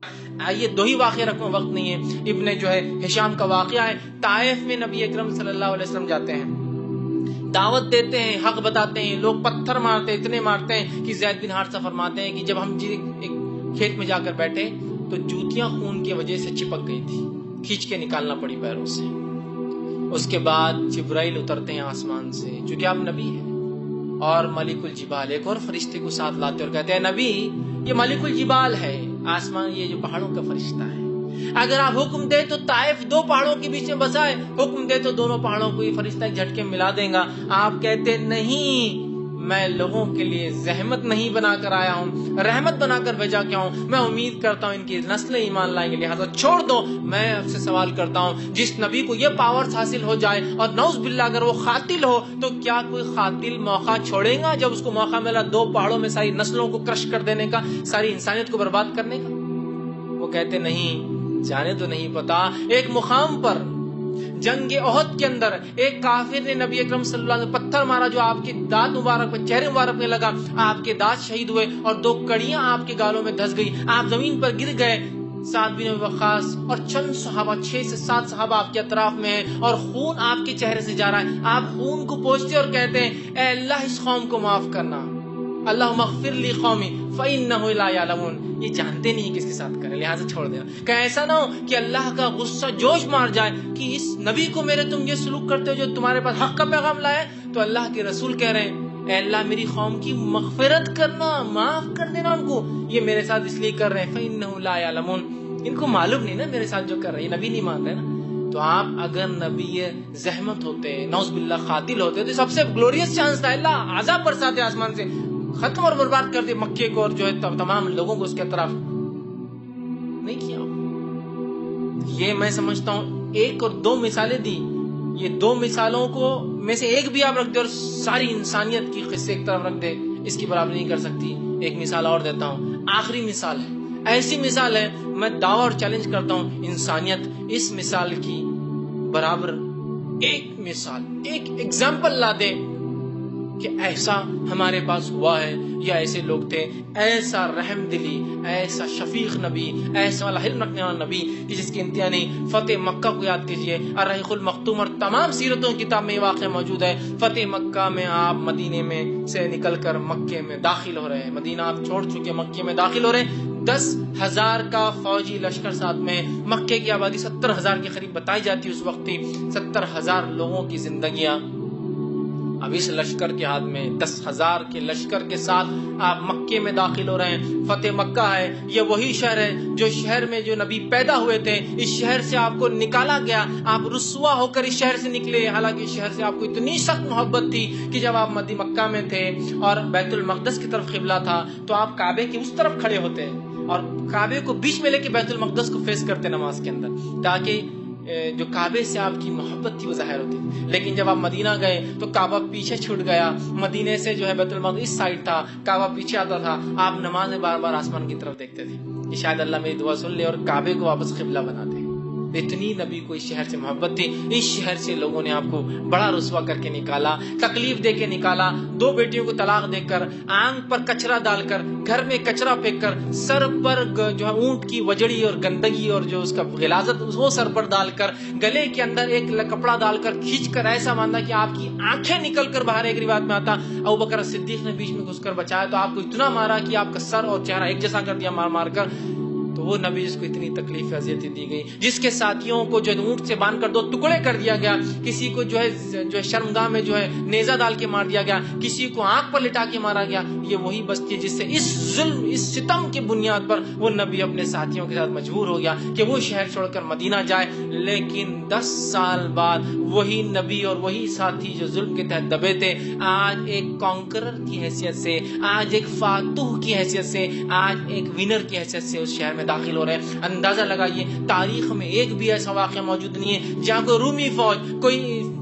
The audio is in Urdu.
یہ دو ہی واقعہ رقم وقت نہیں ہے، ابن جو ہے ہشام کا واقعہ ہے۔ طائف میں نبی اکرم صلی اللہ علیہ وسلم جاتے ہیں، دعوت دیتے ہیں، حق بتاتے ہیں، لوگ پتھر مارتے ہیں، اتنے مارتے ہیں کہ زید بن حارثہ فرماتے ہیں کہ جب ہم ایک کھیت میں جا کر بیٹھے تو جوتیاں خون کی وجہ سے چپک گئی تھی، کھینچ کے نکالنا پڑی پیروں سے۔ اس کے بعد جبرائیل اترتے ہیں آسمان سے، چونکہ آپ نبی ہیں، اور ملک الجبال ایک اور فرشتے کو ساتھ لاتے اور کہتے ہیں نبی یہ ملک الجبال ہے، آسمان یہ جو پہاڑوں کا فرشتہ ہے، اگر آپ حکم دے تو طائف دو پہاڑوں کے بیچ میں بسائے، حکم دے تو دونوں پہاڑوں کو یہ فرشتہ ایک جھٹکے میں ملا دے گا۔ آپ کہتے نہیں، میں لوگوں کے لیے زحمت نہیں بنا کر آیا ہوں، رحمت بنا کر بھیجا کیا ہوں، میں امید کرتا ہوں ان کی نسلیں ایمان لائیں گے، لہٰذا چھوڑ دو۔ میں آپ سے سوال کرتا ہوں، جس نبی کو یہ پاورز حاصل ہو جائے اور نعوذ باللہ اگر وہ قاتل ہو تو کیا کوئی قاتل موقع چھوڑے گا جب اس کو موقع ملا دو پہاڑوں میں ساری نسلوں کو کرش کر دینے کا، ساری انسانیت کو برباد کرنے کا؟ وہ کہتے نہیں، جانے تو نہیں پتا ایک مقام پر جنگ احد کے اندر ایک کافر نے نبی اکرم صلی اللہ علیہ وسلم پتھر مارا جو آپ کے دانت مبارک پہ، چہرے مبارک میں لگا، آپ کے دانت شہید ہوئے اور دو کڑیاں آپ کے گالوں میں دھس گئی، آپ زمین پر گر گئے۔ سعد بن وقاص اور چند صحابہ، 6 سے 7 صحابہ آپ کے اطراف میں ہیں اور خون آپ کے چہرے سے جا رہا ہے، آپ خون کو پوچھتے اور کہتے ہیں اے اللہ اس قوم کو معاف کرنا، اللہم اغفر لی قومی فإنہ لا یعلمون، یہ جانتے نہیں کس کے ساتھ کریں، لہٰذا چھوڑ دینا۔ کہ ایسا نہ ہو کہ اللہ کا غصہ جوش مار جائے کہ اس نبی کو میرے تم یہ سلوک کرتے ہو جو تمہارے پاس حق کا پیغام لائے، تو اللہ کے رسول کہہ رہے ہیں اے اللہ میری قوم کی مغفرت کرنا، معاف کر دینا ان کو، یہ میرے ساتھ اس لیے کر رہے ہیں فإنہ لا یعلمون، ان کو معلوم نہیں نا میرے ساتھ جو کر رہے ہیں، نبی نہیں مان رہے نا۔ تو آپ اگر نبی زحمت ہوتے، نعوذ باللہ قاتل ہوتے تو سب سے گلوریس چانس تھا، اللہ عذاب برساتے آسمان سے، ختم اور برباد کر دے مکے کو اور جو ہے تمام لوگوں کو اس کے طرف، نہیں کیا۔ یہ میں سمجھتا ہوں ایک اور دو مثالیں دی، یہ دو مثالوں کو میں سے ایک بھی آپ رکھ دے اور ساری انسانیت کی قصے ایک طرف رکھ دے، اس کی برابری نہیں کر سکتی۔ ایک مثال اور دیتا ہوں، آخری مثال ہے، ایسی مثال ہے میں دعویٰ اور چیلنج کرتا ہوں انسانیت اس مثال کی برابر ایک مثال، ایک ایگزامپل لا دے کہ ایسا ہمارے پاس ہوا ہے یا ایسے لوگ تھے، ایسا رحم دلی، ایسا شفیق نبی، ایسا حلم رکھنے والا نبی کہ جس کی انتہا نہیں۔ فتح مکہ کو یاد کیجئے، الرحیق المختوم اور تمام سیرتوں کی کتاب میں یہ واقعہ موجود ہے۔ فتح مکہ میں آپ مدینے میں سے نکل کر مکے میں داخل ہو رہے ہیں، مدینہ آپ چھوڑ چکے، مکے میں داخل ہو رہے ہیں، 10,000 کا فوجی لشکر ساتھ میں، مکے کی آبادی 70,000 کے قریب بتائی جاتی ہے اس وقت تھی، 70,000 لوگوں کی زندگیاں اب اس لشکر کے ہاتھ میں، 10,000 کے لشکر کے ساتھ آپ مکے میں داخل ہو رہے ہیں۔ فتح مکہ ہے، یہ وہی شہر ہے جو شہر میں جو نبی پیدا ہوئے تھے، اس شہر سے آپ کو نکالا گیا، آپ رسوا ہو کر اس شہر سے نکلے، حالانکہ اس شہر سے آپ کو اتنی سخت محبت تھی کہ جب آپ مکہ میں تھے اور بیت المقدس کی طرف قبلہ تھا تو آپ کعبے کی اس طرف کھڑے ہوتے اور کعبے کو بیچ میں لے کے بیت المقدس کو فیس کرتے نماز کے اندر، تاکہ جو کعبے سے آپ کی محبت تھی وہ ظاہر ہوتی تھی۔ لیکن جب آپ مدینہ گئے تو کعبہ پیچھے چھوٹ گیا، مدینے سے جو ہے بیت المقدس اس سائڈ تھا، کعبہ پیچھے آتا تھا، آپ نماز میں بار بار آسمان کی طرف دیکھتے تھے کہ شاید اللہ میری دعا سن لے اور کعبے کو واپس قبلہ بنا دے۔ اتنی نبی کو اس شہر سے محبت تھی، اس شہر سے لوگوں نے آپ کو بڑا رسوا کر کے نکالا، تکلیف دے کے نکالا، 2 بیٹیوں کو طلاق دے کر، آنکھ پر کچرا ڈال کر، گھر میں کچرا پھینک کر، سر پر جو ہے اونٹ کی وجڑی اور گندگی اور جو اس کا غلاظت وہ سر پر ڈال کر، گلے کے اندر ایک کپڑا ڈال کر کھینچ کر ایسا باندھا کہ آپ کی آنکھیں نکل کر باہر، ایک روایت میں آتا ابوبکر صدیق نے بیچ میں گھس کر بچایا تو آپ کو اتنا مارا کہ آپ کا سر اور چہرہ ایک جیسا کر دیا مار مار کر۔ تو وہ نبی جس کو اتنی تکلیف اذیتیں دی گئی، جس کے ساتھیوں کو جو اونٹ سے باندھ کر 2 ٹکڑے کر دیا گیا، کسی کو جو ہے شرمگاہ میں جو ہے نیزہ ڈال کے مار دیا گیا، کسی کو آنکھ پر لٹا کے مارا گیا، یہ وہی بستی ہے جس سے اس ظلم، اس ستم کی بنیاد پر وہ نبی اپنے ساتھیوں کے ساتھ مجبور ہو گیا کہ وہ شہر چھوڑ کر مدینہ جائے۔ لیکن 10 سال بعد وہی نبی اور وہی ساتھی جو ظلم کے تحت دبے تھے، آج ایک کانکرر کی حیثیت سے، آج ایک فاتح کی حیثیت سے، آج ایک ونر کی حیثیت سے اس شہر میں داخل ہو رہے ہیں۔ اندازہ لگائیے، تاریخ میں ایک بھی ایسا واقعہ موجود نہیں ہے جہاں کوئی رومی فوج، کوئی